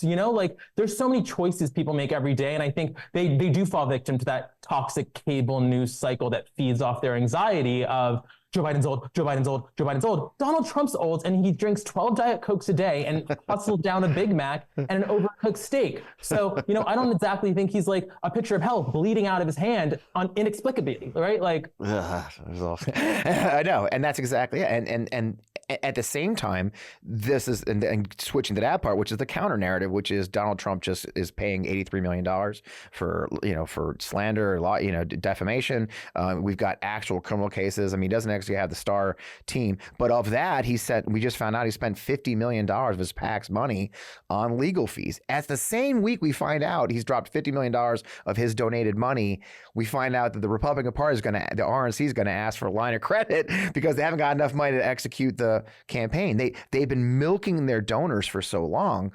There's so many choices people make every day, and I think they do fall victim to that toxic cable news cycle that feeds off their anxiety of Joe Biden's old, Joe Biden's old, Joe Biden's old. Donald Trump's old, and he drinks 12 Diet Cokes a day and hustles down a Big Mac and an overcooked steak. So, I don't exactly think he's like a picture of hell bleeding out of his hand inexplicably, right? Like, I know, and that's exactly it. And at the same time, this is and switching to that part, which is the counter narrative, which is Donald Trump just is paying $83 million for slander, defamation. We've got actual criminal cases. I mean, he doesn't actually have the star team, but of that, we just found out he spent $50 million of his PAC's money on legal fees. At the same week, we find out he's dropped $50 million of his donated money. We find out that the Republican Party the RNC is going to ask for a line of credit because they haven't got enough money to execute the campaign. They've been milking their donors for so long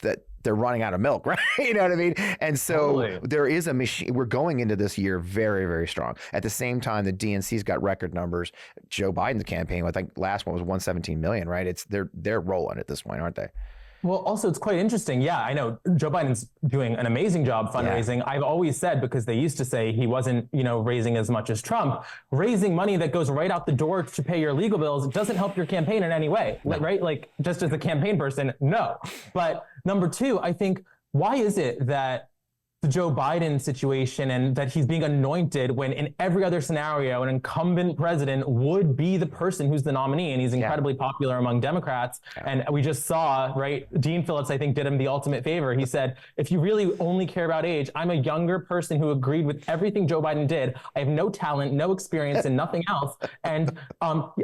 that they're running out of milk, right? You know what I mean? And so there is a machine. We're going into this year very, very strong. At the same time, the DNC's got record numbers. Joe Biden's campaign, I think last one was 117 million, right? They're rolling at this point, aren't they? Well, also, it's quite interesting. Yeah, I know Joe Biden's doing an amazing job fundraising. Yeah. I've always said, because they used to say he wasn't, raising as much as Trump, raising money that goes right out the door to pay your legal bills doesn't help your campaign in any way, right? Like, just as a campaign person, no. But number two, I think, why is it that the Joe Biden situation and that he's being anointed when in every other scenario, an incumbent president would be the person who's the nominee, and he's incredibly popular among Democrats. And we just saw, right, Dean Phillips, I think, did him the ultimate favor. He said, if you really only care about age, I'm a younger person who agreed with everything Joe Biden did. I have no talent, no experience, and nothing else. And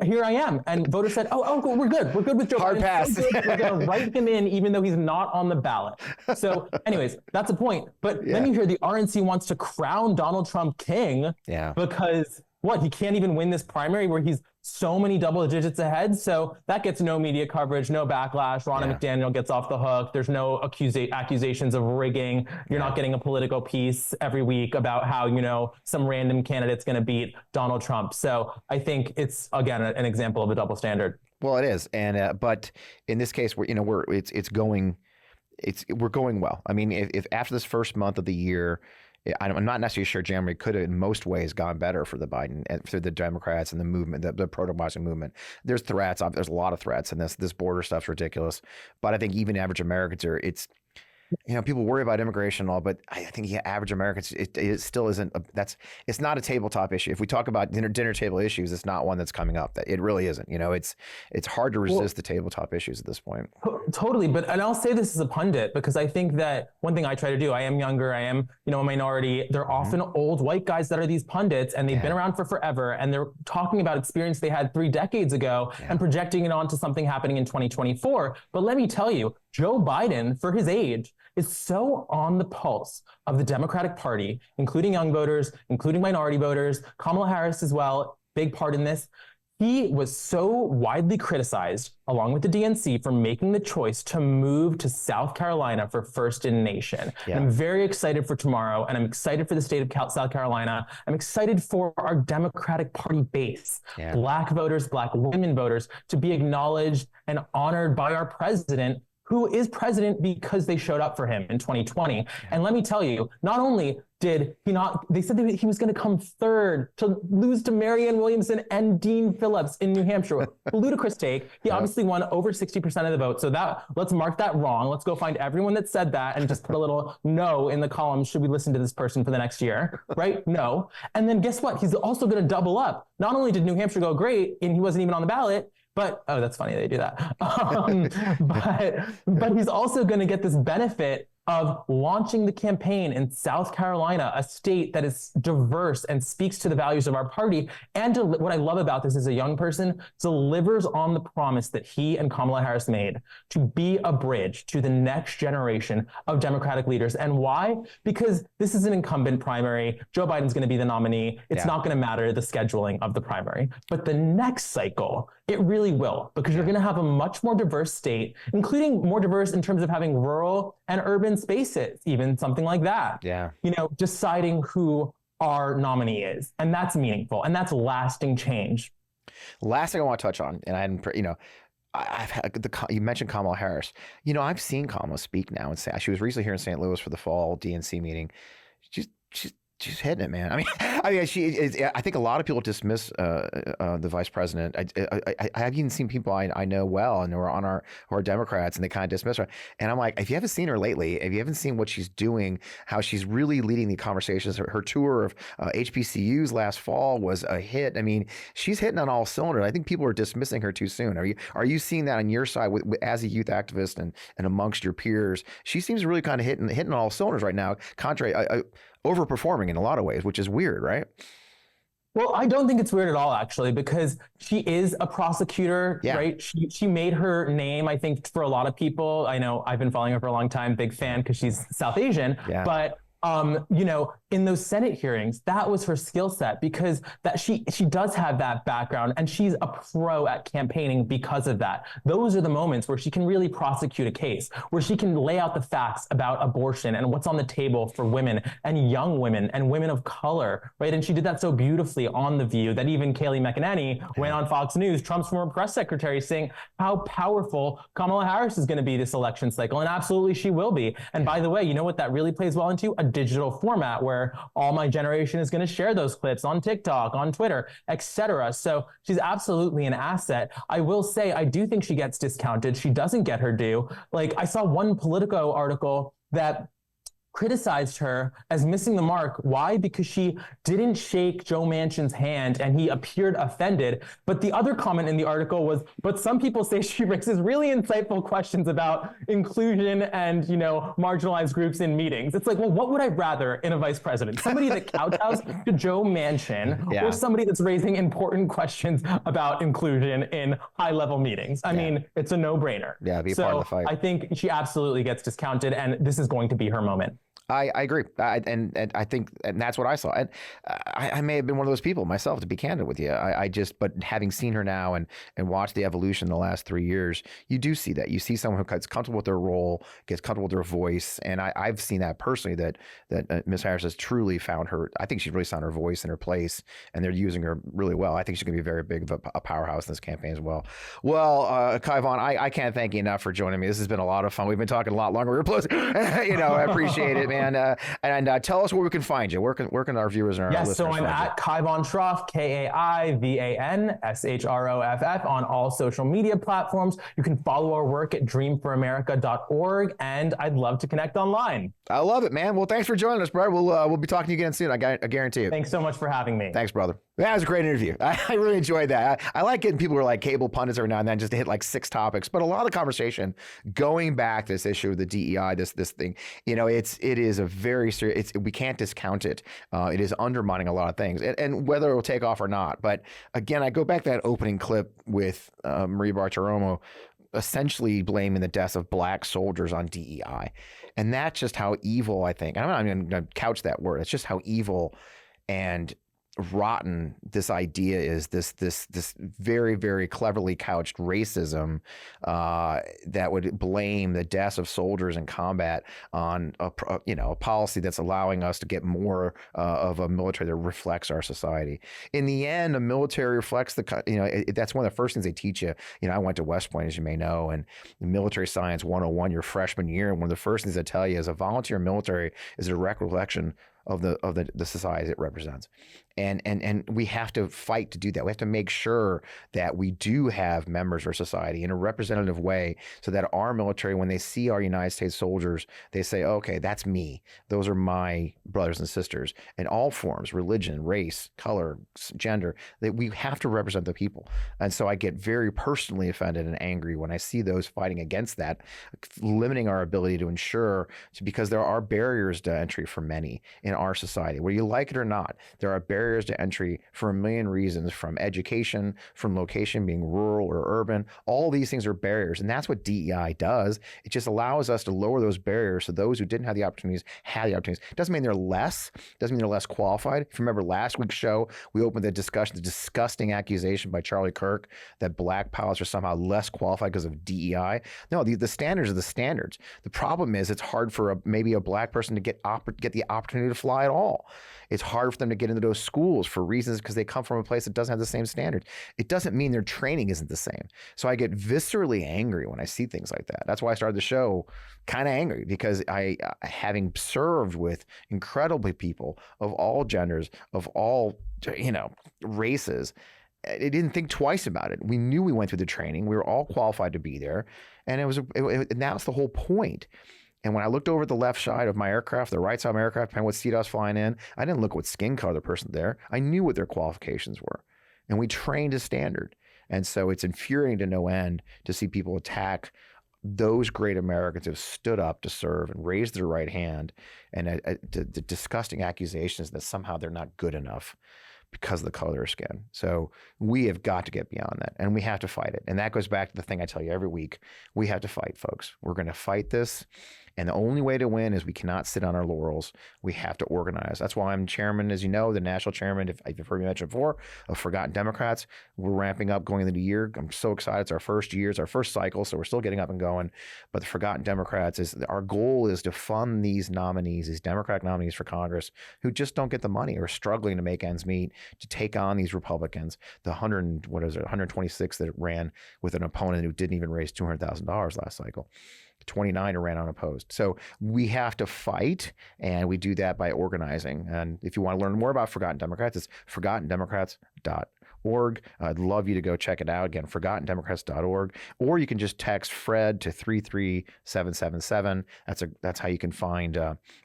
here I am. And voters said, oh, we're good. We're good with Joe Hard Biden. pass. So we're going to write him in even though he's not on the ballot. So anyways, that's a point. But then you hear the RNC wants to crown Donald Trump king because he can't even win this primary where he's so many double digits ahead. So that gets no media coverage, no backlash. Ronna McDaniel gets off the hook. There's no accusations of rigging. You're not getting a Politico piece every week about how, some random candidate's going to beat Donald Trump. So I think it's, again, an example of a double standard. Well, it is. And, but in this case, we're going well. I mean, if after this first month of the year, I'm not necessarily sure January could have in most ways gone better for the Biden and for the Democrats and the movement, the pro-democracy movement. There's threats. There's a lot of threats, and this border stuff's ridiculous. But I think even average Americans people worry about immigration and all, but I think average Americans, it still isn't. It's not a tabletop issue. If we talk about dinner table issues, it's not one that's coming up. It really isn't. It's hard to resist the tabletop issues at this point. Totally, and I'll say this as a pundit because I think that one thing I try to do. I am younger. I am a minority. They're often old white guys that are these pundits, and they've been around for forever, and they're talking about experience they had 3 decades ago and projecting it onto something happening in 2024. But let me tell you, Joe Biden, for his age, is so on the pulse of the Democratic Party, including young voters, including minority voters, Kamala Harris as well, big part in this. He was so widely criticized, along with the DNC, for making the choice to move to South Carolina for first in nation. Yeah. And I'm very excited for tomorrow, and I'm excited for the state of South Carolina. I'm excited for our Democratic Party base, Black voters, Black women voters, to be acknowledged and honored by our president, who is president because they showed up for him in 2020. Yeah. And let me tell you, not only did he not, they said that he was going to come third, to lose to Marianne Williamson and Dean Phillips in New Hampshire. A ludicrous take. He obviously won over 60% of the vote. So let's mark that wrong. Let's go find everyone that said that and just put a little no in the column. Should we listen to this person for the next year? Right? No. And then guess what? He's also going to double up. Not only did New Hampshire go great and he wasn't even on the ballot, but, oh, that's funny they do that. But he's also going to get this benefit of launching the campaign in South Carolina, a state that is diverse and speaks to the values of our party. And what I love about this as a young person, delivers on the promise that he and Kamala Harris made to be a bridge to the next generation of Democratic leaders. And why? Because this is an incumbent primary. Joe Biden's going to be the nominee. It's not going to matter the scheduling of the primary. But the next cycle, it really will, because you're going to have a much more diverse state, including more diverse in terms of having rural and urban spaces, even something like that. Yeah. Deciding who our nominee is. And that's meaningful. And that's lasting change. Last thing I want to touch on, and I hadn't, I've had you mentioned Kamala Harris. I've seen Kamala speak now and say she was recently here in St. Louis for the fall DNC meeting. She's hitting it, man. I mean, she is. I think a lot of people dismiss the vice president. I have even seen people I know well and who are Democrats, and they kind of dismiss her. And I'm like, if you haven't seen her lately, if you haven't seen what she's doing, how she's really leading the conversations, her tour of HBCUs last fall was a hit. I mean, she's hitting on all cylinders. I think people are dismissing her too soon. Are you seeing that on your side as a youth activist and amongst your peers? She seems really kind of hitting on all cylinders right now. Contrary. Overperforming in a lot of ways, which is weird, right? Well, I don't think it's weird at all, actually, because she is a prosecutor, right? She made her name, I think, for a lot of people. I know I've been following her for a long time, big fan because she's South Asian, but you know, in those Senate hearings, that was her skill set, because that she does have that background, and she's a pro at campaigning because of that. Those are the moments where she can really prosecute a case, where she can lay out the facts about abortion and what's on the table for women and young women and women of color, right? And she did that so beautifully on The View that even Kayleigh McEnany went on Fox News, Trump's former press secretary, saying how powerful Kamala Harris is going to be this election cycle. And absolutely she will be. And by the way, you know what that really plays well into? A digital format where all my generation is going to share those clips on TikTok, on Twitter, etc. So she's absolutely an asset. I will say, I do think she gets discounted. She doesn't get her due. Like, I saw one Politico article that criticized her as missing the mark. Why? Because she didn't shake Joe Manchin's hand and he appeared offended. But the other comment in the article was, but some people say she raises really insightful questions about inclusion and, you know, marginalized groups in meetings. It's like, well, what would I rather in a vice president? Somebody that kowtows to Joe Manchin or somebody that's raising important questions about inclusion in high-level meetings? I mean, it's a no-brainer. Yeah, be a part of the fight. I think she absolutely gets discounted, and this is going to be her moment. I agree. And I think, and that's what I saw. And I may have been one of those people myself, to be candid with you. But having seen her now and watched the evolution in the last 3 years, you do see that. You see someone who gets comfortable with their role, gets comfortable with their voice. And I've seen that personally, that Ms. Harris has truly found her, I think she's really found her voice and her place, and they're using her really well. I think she's going to be very big of a powerhouse in this campaign as well. Well, Kai Vaughn, I can't thank you enough for joining me. This has been a lot of fun. We've been talking a lot longer. We're close. I appreciate it, man. And tell us where we can find you. Where can our viewers and our listeners find you? Yes, so I'm at Kai Von Schroff, KAIVANSHROFF on all social media platforms. You can follow our work at dreamforamerica.org, and I'd love to connect online. I love it, man. Well, thanks for joining us, brother. We'll be talking to you again soon. I guarantee it. Thanks so much for having me. Thanks, brother. That was a great interview. I really enjoyed that. I like getting people who are like cable pundits every now and then just to hit like 6 topics. But a lot of the conversation going back to this issue of the DEI, this thing, it is a very serious. We can't discount it. It is undermining a lot of things, and whether it will take off or not. But again, I go back to that opening clip with Marie Bartiromo, essentially blaming the deaths of black soldiers on DEI, and that's just how evil, I think. I'm not even going to couch that word. It's just how evil and rotten this idea is, this very, very cleverly couched racism that would blame the deaths of soldiers in combat on a policy that's allowing us to get more of a military that reflects our society. In the end, a military reflects that's one of the first things they teach you. I went to West Point, as you may know, and Military Science 101 your freshman year, and one of the first things they tell you is a volunteer military is a direct reflection of the society it represents. And we have to fight to do that. We have to make sure that we do have members of our society in a representative way, so that our military, when they see our United States soldiers, they say, okay, that's me. Those are my brothers and sisters in all forms, religion, race, color, gender, that we have to represent the people. And so I get very personally offended and angry when I see those fighting against that, limiting our ability to ensure, because there are barriers to entry for many in our society, whether you like it or not. There are barriers to entry for a million reasons, from education, from location, being rural or urban. All these things are barriers, and that's what DEI does. It just allows us to lower those barriers so those who didn't have the opportunities had the opportunities. Doesn't mean they're less, doesn't mean they're less qualified. If you remember last week's show, we opened the disgusting accusation by Charlie Kirk that black pilots are somehow less qualified because of DEI. No, the standards are the standards. The problem is it's hard for maybe a black person to get the opportunity to fly at all. It's hard for them to get into those schools for reasons because they come from a place that doesn't have the same standards. It doesn't mean their training isn't the same. So I get viscerally angry when I see things like that. That's why I started the show kind of angry, because I, having served with incredibly people of all genders, of all, races, I didn't think twice about it. We knew we went through the training. We were all qualified to be there. And and that's the whole point. And when I looked over at the left side of my aircraft, the right side of my aircraft, depending what seat I was flying in, I didn't look what skin color the person there. I knew what their qualifications were. And we trained to standard. And so it's infuriating to no end to see people attack those great Americans who have stood up to serve and raised their right hand, and the disgusting accusations that somehow they're not good enough because of the color of their skin. So we have got to get beyond that, and we have to fight it. And that goes back to the thing I tell you every week. We have to fight, folks. We're going to fight this. And the only way to win is we cannot sit on our laurels. We have to organize. That's why I'm chairman, as you know, the national chairman, if you've heard me mention before, of Forgotten Democrats. We're ramping up going into the year. I'm so excited. It's our first year. It's our first cycle, so we're still getting up and going. But the Forgotten Democrats, our goal is to fund these nominees, these Democratic nominees for Congress who just don't get the money or are struggling to make ends meet, to take on these Republicans, the 126 that ran with an opponent who didn't even raise $200,000 last cycle. 29 who ran unopposed. So we have to fight, and we do that by organizing. And if you want to learn more about Forgotten Democrats, it's forgottendemocrats.org. I'd love you to go check it out. Again, forgottendemocrats.org. Or you can just text Fred to 33777. That's how you can find,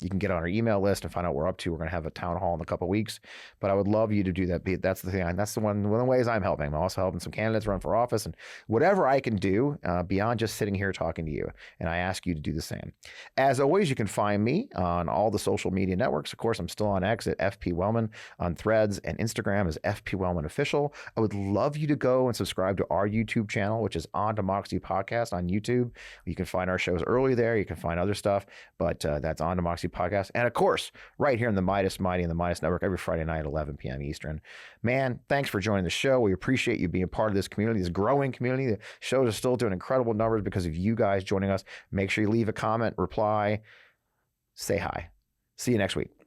you can get on our email list and find out what we're up to. We're going to have a town hall in a couple of weeks, but I would love you to do that. That's the thing. That's one of the ways I'm helping. I'm also helping some candidates run for office, and whatever I can do beyond just sitting here talking to you. And I ask you to do the same. As always, you can find me on all the social media networks. Of course, I'm still on X at FP Wellman, on Threads, and Instagram is FP Wellman Official. I would love you to go and subscribe to our YouTube channel, which is On Democracy Podcast on YouTube. You can find our shows early there. You can find other stuff, but that's On Democracy Podcast. And of course, right here in the Meidas Mighty and the Meidas Network every Friday night at 11 p.m. Eastern. Man, thanks for joining the show. We appreciate you being part of this community, this growing community. The shows are still doing incredible numbers because of you guys joining us. Make sure you leave a comment, reply, say hi. See you next week.